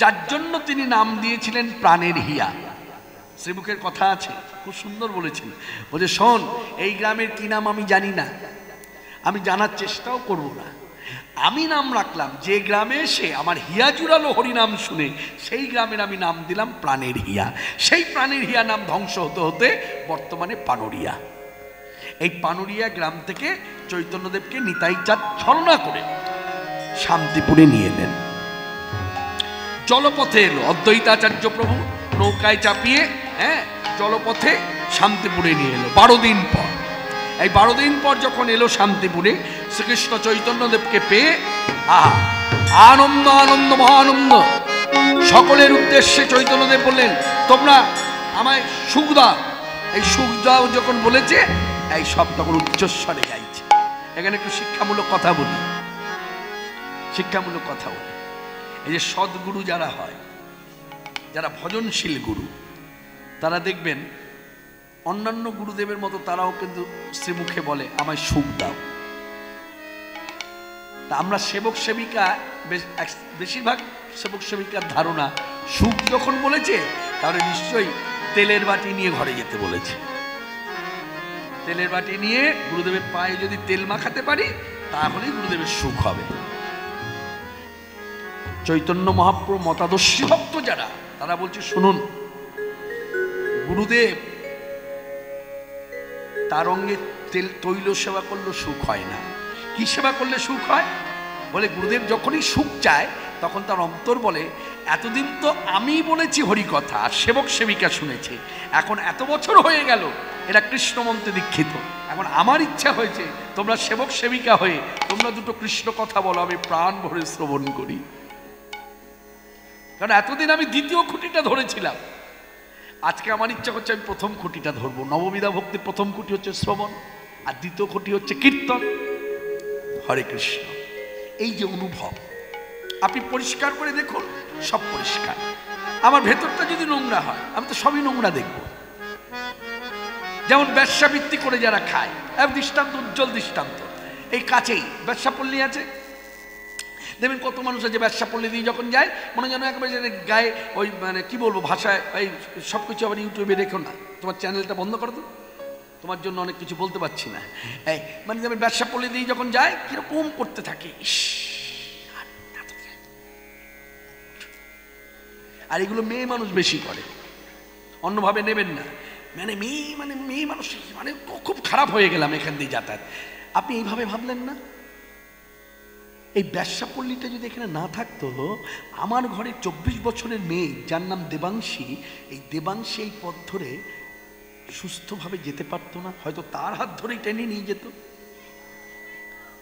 যার জন্য তিনি নাম দিয়েছিলেন প্রাণের হিয়া। শ্রীমুখের কথা আছে, খুব সুন্দর বলেছেন। বলছে শোন, এই গ্রামের কি নাম আমি জানি না, আমি জানার চেষ্টাও করব না, আমি নাম রাখলাম যে গ্রামে এসে আমার হিয়া জুড়ালো হরিনাম শুনে, সেই গ্রামের আমি নাম দিলাম প্রাণের হিয়া। সেই প্রাণের হিয়া নাম ধ্বংস হতে হতে বর্তমানে পানুরিয়া। এই পানুরিয়া গ্রাম থেকে চৈতন্যদেবকে নিতাই চাঁদ ছলনা করে শান্তিপুরে নিয়ে এলেন। জলপথে এলো অদ্বৈতাচার্য প্রভু, নৌকায় চাপিয়ে জলপথে শান্তিপুরে নিয়ে এলো 12 দিন পর। এই 12 দিন পর যখন এলো শান্তিপুরে, শ্রীকৃষ্ণ চৈতন্যদেবকে পেয়ে আনন্দ আনন্দ মহানন্দ। সকলের উদ্দেশ্যে চৈতন্যদেব বললেন তোমরা আমায় সুখ দাও। এই সুখ দাও যখন বলেছে, এই সব তখন উচ্চস্বরে গাইছে। এখানে একটু শিক্ষামূলক কথা বলি, শিক্ষামূলক কথা বলি। এই যে সদ্গুরু যারা হয়, যারা ভজনশীল গুরু, তারা দেখবেন অন্যান্য গুরুদেবের মতো তারাও কিন্তু শ্রীমুখে বলে আমায় সুখ দাও। তা আমরা সেবক সেবিকা বেশিরভাগ সেবক সেবিকার ধারণা সুখ যখন বলেছে তাহলে নিশ্চয়ই তেলের বাটি নিয়ে ঘরে যেতে বলেছে। তেলের বাটি নিয়ে গুরুদেবের পায়ে যদি তেল মাখাতে পারি তাহলেই গুরুদেবের সুখ হবে। চৈতন্য মহাপ্রভু মতাদর্শী ভক্ত যারা, তারা বলছে শুনুন, গুরুদেব তার অঙ্গে তৈল সেবা করলে সুখ হয় না। কি সেবা করলে সুখ হয়? বলে গুরুদেব যখনই সুখ চায় তখন তার অন্তর বলে এতদিন তো আমি বলেছি হরিকথা, সেবক সেবিকা শুনেছে, এখন এত বছর হয়ে গেল এরা কৃষ্ণ মন্ত্রে দীক্ষিত, এখন আমার ইচ্ছা হয়েছে তোমরা সেবক সেবিকা হয়ে তোমরা দুটো কৃষ্ণ কথা বলো, আমি প্রাণ ভরে শ্রবণ করি। কারণ এতদিন আমি দ্বিতীয় খুঁটিটা ধরেছিলাম, আজকে আমার ইচ্ছা করছে আমি প্রথম খুঁটিটা ধরবো। নববিধা ভক্তির প্রথম খুঁটি হচ্ছে শ্রবণ, আর দ্বিতীয় খুঁটি হচ্ছে কীর্তন। হরে কৃষ্ণ। এই যে অনুভব, আপনি পরিষ্কার করে দেখুন, সব পরিষ্কার। আমার ভেতরটা যদি নোংরা হয় আমি তো সবই নোংরা দেখব। যেমন ব্যবসাবৃত্তি করে যারা খায়, এক দৃষ্টান্ত, উজ্জ্বল দৃষ্টান্ত, এই কাছেই ব্যবসাপল্লী আছে, দেখবেন কত মানুষ আছে ব্যবসাপল্লী দিয়ে যখন যায় মনে যেন একেবারে গায়ে ওই মানে কি বলবো ভাষায়, এই সব কিছু আবার ইউটিউবে রেখো না, তোমার চ্যানেলটা বন্ধ করো তো, তোমার জন্য অনেক কিছু বলতে পারছি না। এই মানে যেমন ব্যবসাপল্লী দিয়ে যখন যায় কিরকম করতে থাকে, আর এগুলো মেয়ে মানুষ বেশি করে, অন্যভাবে নেবেন না। মানে মেয়ে মানুষ মানে খুব খারাপ হয়ে গেলাম এখান দিয়ে যাতায়াত। আপনি এইভাবে ভাবলেন না? এই ব্যবসাপল্লীটা যদি এখানে না থাকতো, আমার ঘরে 24 বছরের মেয়ে যার নাম দেবাংশী, এই দেবাংশী এই পথ ধরে সুস্থভাবে যেতে পারতো না, হয়তো তার হাত ধরেই টেনে নিয়ে যেত।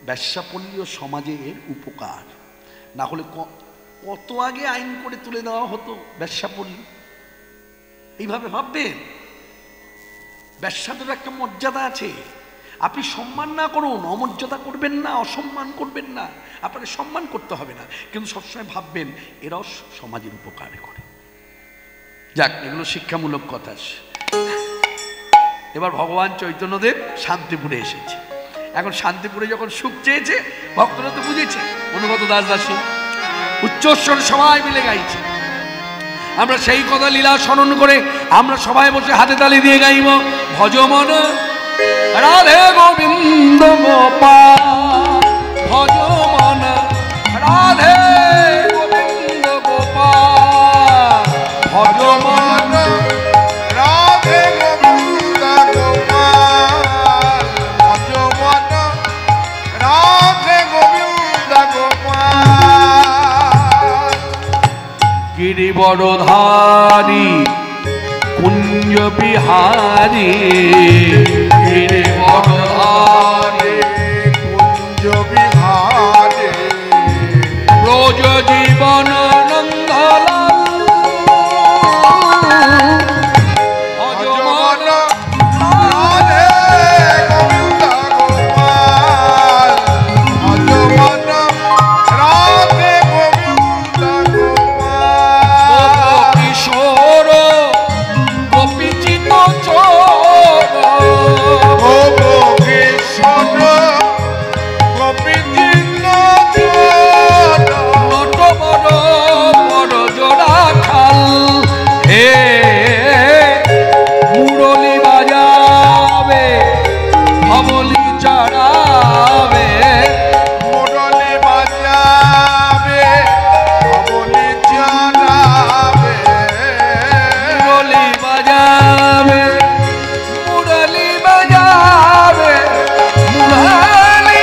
ব্যবসাপল্লী ও সমাজের উপকার না হলে কত আগে আইন করে তুলে দেওয়া হতো ব্যবসাপল্লী। এইভাবে ভাববেন, ব্যবসাদের একটা মর্যাদা আছে, আপনি সম্মান না করুন, অমর্যাদা করবেন না, অসম্মান করবেন না, আপনাকে সম্মান করতে হবে না, কিন্তু সবসময় ভাববেন এরাও সমাজের উপকার করে। যাক, এগুলো শিক্ষামূলক কথা। এবার ভগবান চৈতন্যদেব শান্তিপুরে এসেছে। এখন শান্তিপুরে যখন সুখ চেয়েছে, ভক্তরা তো বুঝেছে, অনুগত দাস দাসী উচ্চস্বর সবাই মিলে গাইছে। আমরা সেই কথা লীলা স্মরণ করে আমরা সবাই বসে হাতে তালি দিয়ে গাইব, ভজমন রাধে গোবিন্দ গোপাল, ভজমন রাধে গোবিন্দ গোপাল, ভজমন রাধে গোবিন্দ গোপাল, ভজমন রাধে গোবিন্দ গোপাল। গিরিবরধারী কুঞ্জ বিহারী, গিরিবরধারী কুঞ্জ বিহারী, ব্রজ জীবন নন্দলাল, ভজমন রাধে গোবিন্দ গোপাল, ভজমন রাধে গোবিন্দ গোপাল। কিশোর গোপীচিত চোর, গোপ কৃষ্ণ গোপীচিন্ন চোর, নট বড় বড় জোড়া খাল, হে মুরলি বাজাবে অবলি চড়াবে, মুরলি বাজাবে অবলি জানাবে, মুরলি বাজাবে মুরলি বাজাবে মুরলি।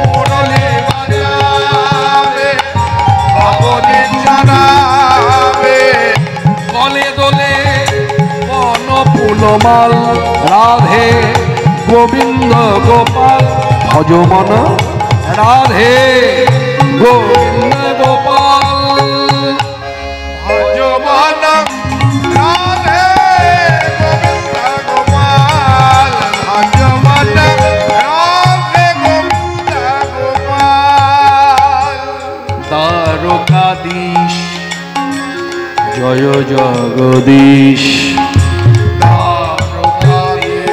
মুরলি বাজাবে অবলি জানাবে, কলে দোলে বন ফুলমাল, রাধে গোবিন্দ গোপাল, ভজমন রাধে গোবিন্দ গোপাল, ভজমন রাধে গোবিন্দ গোপাল, ভজমন রাধে গোবিন্দ গোপাল। দ্বারকাধীশ জয় জগদীশ দ্বারকাধীশ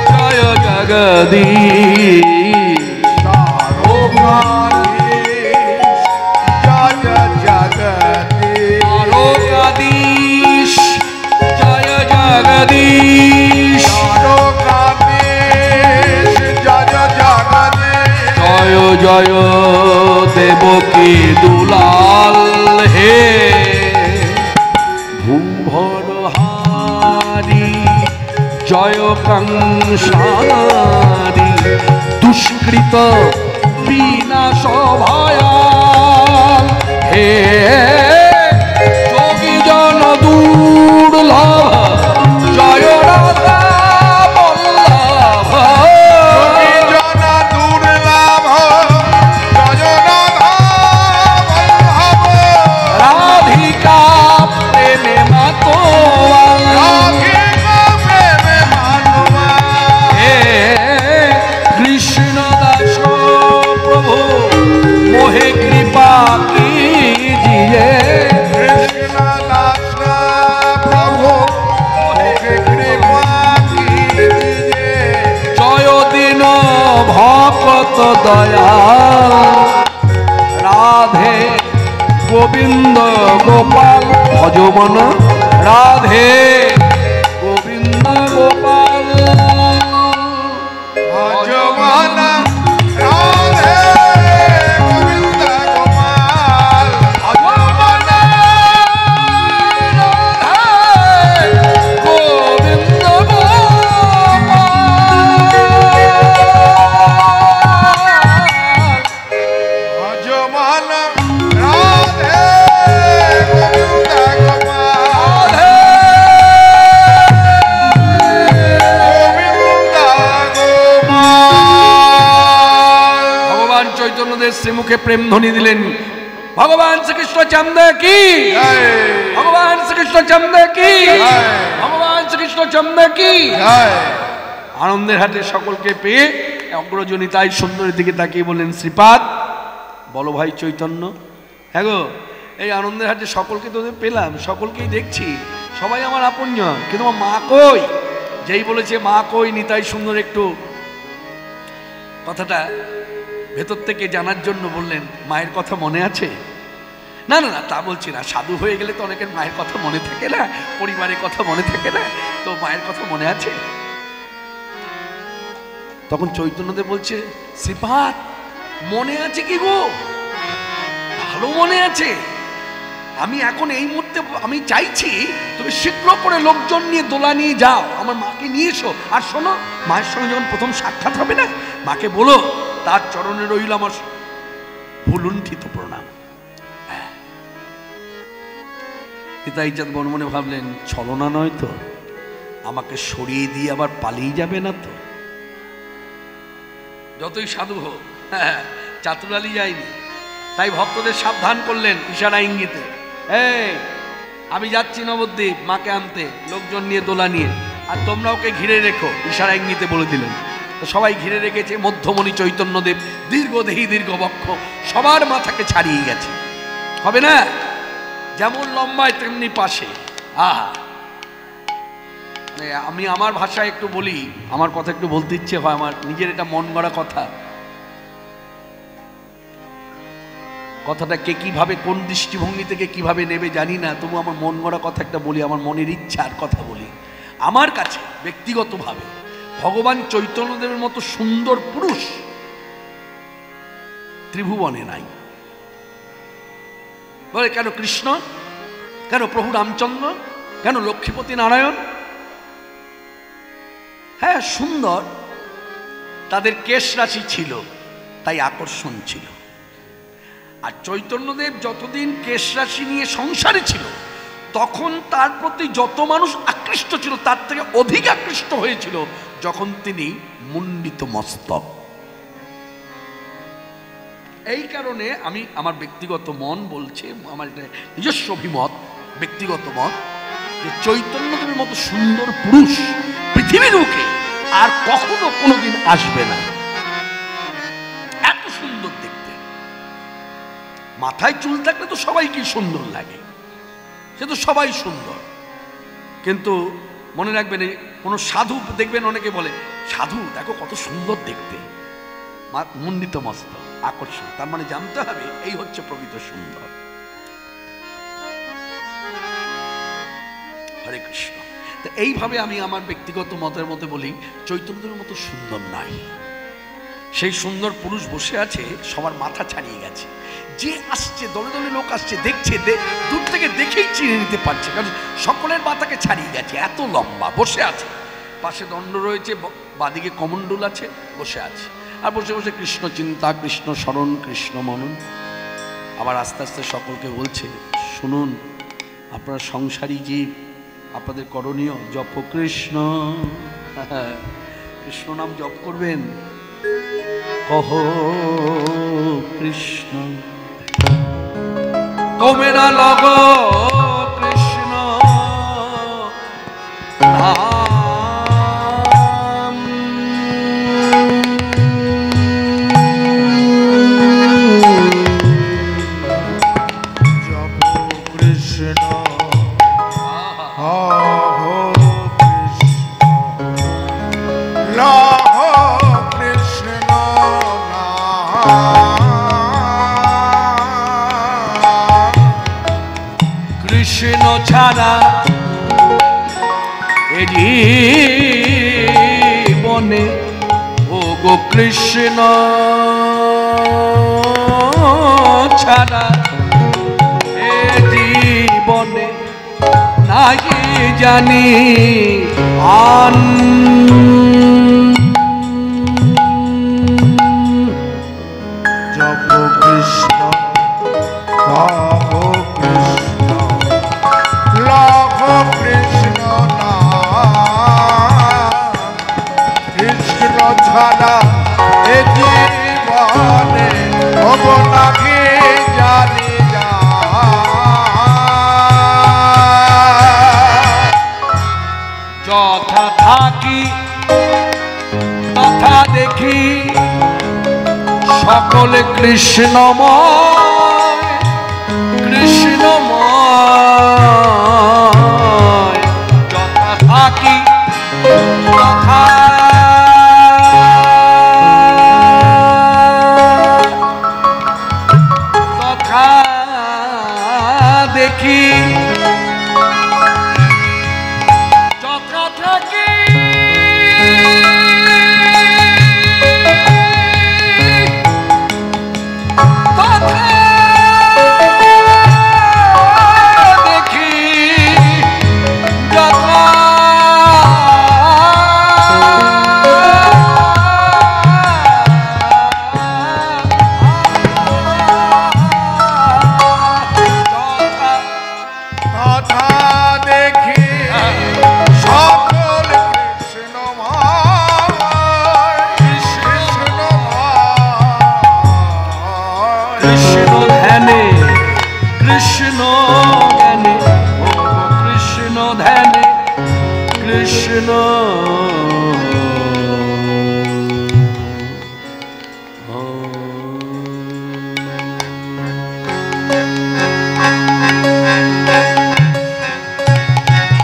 জয় জগদীশ দ্বারকাধীশ জয় জগদীশ জয় জয় দেবকী দুলাল হে ভুবনহারি জয় কংসারি দুষ্কৃত বিনাশ ভয়াল হে যোগী জন দুর্লভ জয় রাধা বল্লভ রাধিকা প্রেমে মাতোয়াল হে কৃষ্ণ দাস প্রভু মোহে কৃপা कीजिए জয় দিন ভকত দয়াল রাধে গোবিন্দ গোপাল ভজমন রাধে গোবিন্দ গোপাল ভজমন রাধে গোবিন্দ গোপাল ভজমন রাধে গোবিন্দ ভজমন রাধে গোবিন্দ গোপাল গোবিন্দ গোপাল। ভগবান চৈতন্যদেব শ্রীমুখে প্রেম ধ্বনি দিলেন ভগবান শ্রীকৃষ্ণ চান্দে কি ভগবান শ্রীকৃষ্ণ চান্দে কি ভগবান শ্রীকৃষ্ণ চান্দে কি আনন্দের হাটে সকলকে পেয়ে অগ্রজনী তাই সুন্দরের দিকে তাকিয়ে বললেন শ্রীপাদ বলো ভাই চৈতন্য হ্যাঁ গো এই আনন্দের হাটে সকলকে তো পেলাম সকলকেই দেখছি সবাই আমার আপনজন কিন্তু আমার মা কই যেই বলেছে মা কই নিতাই সুন্দর একটু কথাটা ভেতর থেকে জানার জন্য বললেন মায়ের কথা মনে আছে না না না তা বলছি না সাধু হয়ে গেলে তো অনেকের মায়ের কথা মনে থাকে না পরিবারের কথা মনে থাকে না তো মায়ের কথা মনে আছে তখন চৈতন্যদেব বলছে শ্রীপাদ মনে আছে কি গো ভালো মনে আছে আমি এখন এই মুহূর্তে আমি চাইছি তুমি শীঘ্র করে লোকজন নিয়ে দোলা নিয়ে যাও আমার মাকে নিয়ে এসো আর শোনো মায়ের সঙ্গে যখন প্রথম সাক্ষাৎ হবে না মাকে বলো তার চরণে রইল আমার ভুলুণ্ঠিত প্রণাম নিতাইচাঁদ মনে মনে ভাবলেন ছলনা নয় তো আমাকে সরিয়ে দিয়ে আবার পালিয়ে যাবে না তো যতই সাধু হোক চাতুরালি যায়নি তাই ভক্তদের সাবধান করলেন ইশারা ইঙ্গিতে এই আমি যাচ্ছি নবদ্বীপ মাকে আনতে লোকজন নিয়ে দোলা নিয়ে আর তোমরা ওকে ঘিরে রেখো ইশারা ইঙ্গিতে বলে দিলেন তো সবাই ঘিরে রেখেছে মধ্যমণি চৈতন্যদেব দীর্ঘদেহী দীর্ঘবক্ষ সবার মাথাকে ছাড়িয়ে গেছে হবে না যেমন লম্বায় তেমনি পাশে আহা আমি আমার ভাষায় একটু বলি আমার কথা একটু বলতে ইচ্ছে হয় আমার নিজের এটা মন গড়া কথাটা কে কিভাবে কোন দৃষ্টিভঙ্গি থেকে কিভাবে নেবে জানি না তবু আমার মন গড়া কথা একটা বলি আমার মনের ইচ্ছার কথা বলি আমার কাছে ব্যক্তিগতভাবে ভগবান চৈতন্যদেবের মতো সুন্দর পুরুষ ত্রিভুবনে নাই বলে কেন কৃষ্ণ কেন প্রভু রামচন্দ্র কেন লক্ষ্মীপতি নারায়ণ হ্যাঁ সুন্দর তাদের কেশ রাশি ছিল তাই আকর্ষণ ছিল আর চৈতন্যদেব যতদিন কেশ রাশি নিয়ে সংসারে ছিল তখন তার প্রতি যত মানুষ আকৃষ্ট ছিল তার থেকে অধিক আকৃষ্ট হয়েছিল যখন তিনি মুন্ডিত মস্তক এই কারণে আমি আমার ব্যক্তিগত মন বলছে আমার এটা নিজস্ব অভিমত ব্যক্তিগত মত যে চৈতন্যদেবের মতো সুন্দর পুরুষ পৃথিবীর বুকে আর কখনো কোনোদিন আসবে না মাথায় চুল থাকলে তো সবাইকে সুন্দর লাগে, সে তো সবাই সুন্দর। কিন্তু মনে রাখবেন, কোনো সাধু দেখবেন অনেকে বলে সাধু দেখো কত সুন্দর দেখতে, মুন্ডিত মস্তক, আকর্ষণ, তার মানে জানতে হবে এই হচ্ছে প্রকৃত সুন্দর। হরে কৃষ্ণ। তো এইভাবে আমি আমার ব্যক্তিগত মতের মধ্যে বলি, চৈতন্যদেবের মতো সুন্দর নাই। সেই সুন্দর পুরুষ বসে আছে, সবার মাথা ছাড়িয়ে গেছে। যে আসছে, দলে দলে লোক আসছে, দেখছে, দূর থেকে দেখেই চিনে নিতে পারছে, কারণ সকলের মাথাকে ছাড়িয়ে গেছে, এত লম্বা বসে আছে। পাশে দণ্ড রয়েছে, বাদিকে কমণ্ডল আছে, বসে আছে। আর বসে বসে কৃষ্ণ চিন্তা, কৃষ্ণ স্মরণ, কৃষ্ণ মনন। আবার আস্তে আস্তে সকলকে বলছে, শুনুন আপনারা সংসারী জীব, আপনাদের করণীয় জপ কৃষ্ণ, কৃষ্ণ নাম জপ করবেন। কহ কৃষ্ণ তোমেরা লগ কৃষ্ণ নাম, জপ কৃষ্ণ কৃষ্ণ ছাড়া এ জীবনে, ও গো কৃষ্ণ ছাড়া এ জীবনে নাই জানি আন। জপ কৃষ্ণ কহ কৃষ্ণ লভ কৃষ্ণ নাম, কৃষ্ণ ছাড়া এ জীবনে হব নাকি জানি যা। যথা থাকি তথা দেখি, সকলে কৃষ্ণময়, কৃষ্ণময়। যথা থাকি তথা তথা দেখি, যথা থাকি কৃষ্ণ জ্ঞানে, ও কৃষ্ণ ধ্যানে, কৃষ্ণ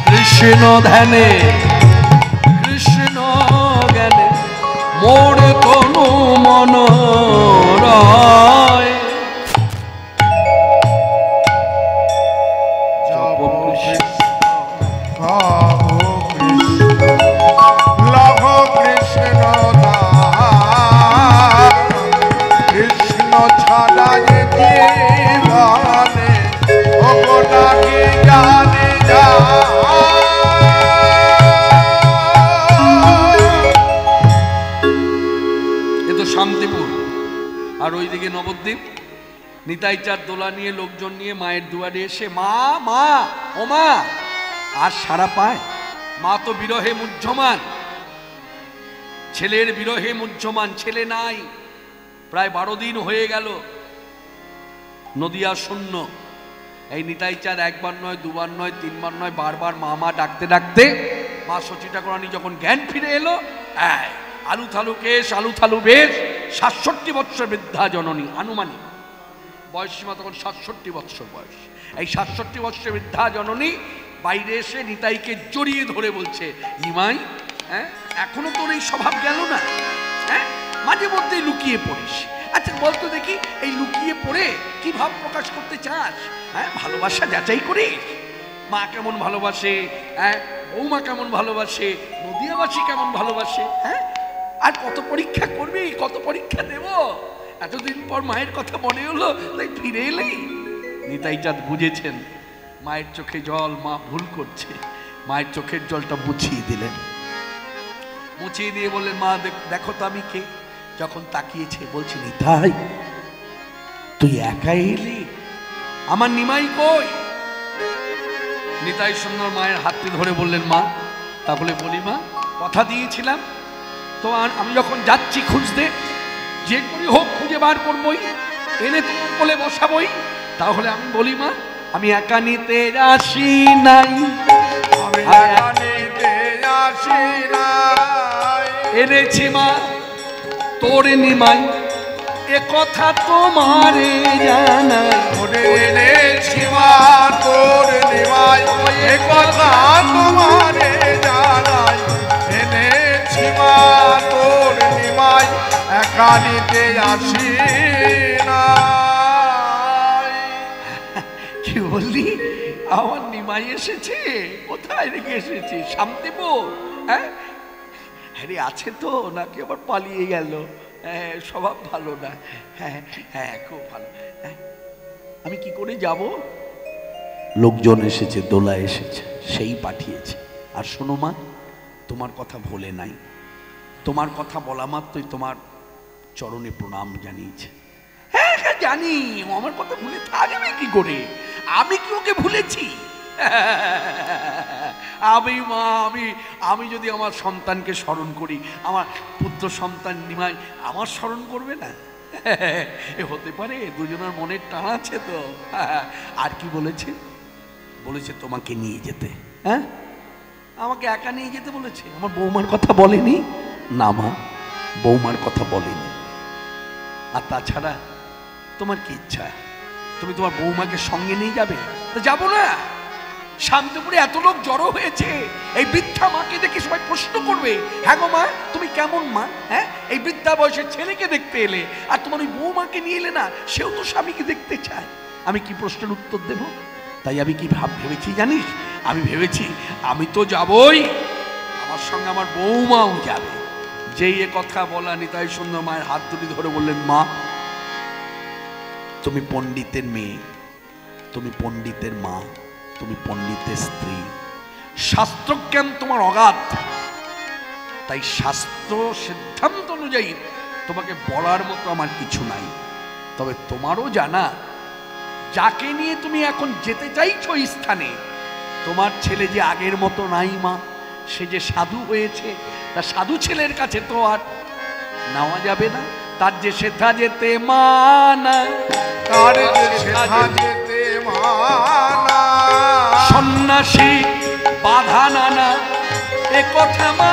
কৃষ্ণ ধ্যানে, কৃষ্ণ জ্ঞানে মোর তনু মন রয়। জপ কৃষ্ণ কহ কৃষ্ণ লভ কৃষ্ণ নাম, কৃষ্ণ ছাড়া যে জীবনে হব নাকি জানি যা। এ তো শান্তিপুর, আর ওইদিকে নবদ্বীপ। নিতাই চাঁদ দোলা নিয়ে, লোকজন নিয়ে মায়ের দুয়ারে এসে মা মা ও মা, আর সারা পায়। মা তো বিরহে মুহ্যমান, ছেলের বিরহে মুহ্যমান, ছেলে নাই, প্রায় 12 দিন হয়ে গেল, নদিয়া শূন্য। এই নিতাই চাঁদ একবার নয়, দুবার নয়, তিনবার নয়, বারবার মা মা ডাকতে ডাকতে মা সচী ঠাকুরানী যখন জ্ঞান ফিরে এলো, আলু থালু কেশ, আলু থালু বেশ, 67 বৎসর বৃদ্ধা জননী, আনুমানিক বয়সীমা তখন 67 বৎসর বয়স। এই 67 বৎসরের বৃদ্ধা জননী বাইরে এসে নিতাইকে জড়িয়ে ধরে বলছে, নিমাই, হ্যাঁ এখনো তোর এই স্বভাব গেল না? হ্যাঁ, মাঝে মধ্যে লুকিয়ে পড়িস। আচ্ছা বলতো দেখি, এই লুকিয়ে পড়ে কি ভাব প্রকাশ করতে চাস? হ্যাঁ, ভালোবাসা যাচাই করিস, মা কেমন ভালোবাসে, হ্যাঁ বৌমা কেমন ভালোবাসে, নদিয়াবাসী কেমন ভালোবাসে, হ্যাঁ আর কত পরীক্ষা করবি, কত পরীক্ষা দেব? এতদিন পর মায়ের কথা মনে হলো, তাই ফিরে এলি। নিতাই চাঁদ বুঝেছেন মায়ের চোখে জল, মা ভুল করছে। মায়ের চোখের জলটা মুছিয়ে দিলেন, মুছিয়ে দিয়ে বললেন, মা দেখো তো আমি কে। যখন তাকিয়েছে বলছে, নিতাই তুই একা এলি, আমার নিমাই কই? নিতাই সুন্দর মায়ের হাতটি ধরে বললেন, মা তাহলে বলি মা, কথা দিয়েছিলাম তো, আমি যখন যাচ্ছি খুঁজতে, যে করি হোক খুঁজে বার করবই, এনে তোমার কোলে বসাবই। তাহলে আমি বলি মা, আমি একা নিতে আসি নাই, আমি একা নিতে আসি নাই, এনেছি মা তোর নিমাই, এ কথা তোমারে জানাই। এনেছি মা তোর নিমাই, এ কথা তোমারে জানাই। এনেছি মা তোর নিমাই, একা নিতে আসি নাই। কি বললি? আমার নিমাই এসেছে? কোথায় রেখে এসেছি? শান্তিপুর? হ্যাঁ হ্যাঁ আছে তো, নাকি আবার পালিয়ে গেল? হ্যাঁ, স্বভাব ভালো না। হ্যাঁ হ্যাঁ খুব ভালো। হ্যাঁ, আমি কি করে যাব? লোকজন এসেছে, দোলা এসেছে, সেই পাঠিয়েছে। আর শোনো মা, তোমার কথা ভোলে নাই, তোমার কথা বলা মাত্রই তোমার চরণে প্রণাম জানিয়েছে। হ্যাঁ হ্যাঁ জানি, ও আমার কথা ভুলে থাকবে কি করে? আমি কি ওকে ভুলেছি? আমি মা, আমি যদি আমার সন্তানকে স্মরণ করি, আমার পুত্র সন্তান নিমাই আমার স্মরণ করবে না? এ হতে পারে? দুজনের মনের টান আছে তো। আর কি বলেছে? বলেছে তোমাকে নিয়ে যেতে। হ্যাঁ, আমাকে একা নিয়ে যেতে বলেছে। আমার বৌমার কথা বলেনি? না মা, বৌমার কথা বলেনি। আর তাছাড়া তোমার কি ইচ্ছা? তুমি তোমার বৌমাকে সঙ্গে নিয়ে যাবে? তো যাবো না? শান্তিপুরে এত লোক জড়ো হয়েছে, এই বৃদ্ধা মাকে দেখে সবাই প্রশ্ন করবে, হ্যাঁ গো মা তুমি কেমন মা? হ্যাঁ, এই বৃদ্ধা বয়সের ছেলেকে দেখতে এলে, আর তোমার ওই বৌমাকে নিয়ে এলে না, সেও তো স্বামীকে দেখতে চায়। আমি কি প্রশ্নের উত্তর দেব? তাই আমি কি ভেবেছি জানিস? আমি ভেবেছি আমি তো যাবই, আমার সঙ্গে আমার বৌমাও যাবে। যেই এ কথা বলা, নিতাই সুন্দর মায়ের হাত দুটি ধরে বললেন, মা তুমি পণ্ডিতের মেয়ে, তুমি পণ্ডিতের মা, তুমি পণ্ডিতের স্ত্রী, শাস্ত্রজ্ঞান তোমার অগাধ, তাই শাস্ত্র সিদ্ধান্ত অনুযায়ী তোমাকে বলার মতো আমার কিছু নাই। তবে তোমারও জানা, যাকে নিয়ে তুমি এখন যেতে চাইছো এই স্থানে, তোমার ছেলে যে আগের মতো নাই মা, সে যে সাধু হয়েছে, তা সাধু ছেলের কাছে তো আর নেওয়া যাবে না। তার যে সেথা যেতে মানা, তার যে সেথা যেতে মানা, সন্ন্যাসী বাধা নানা, এ কথা মা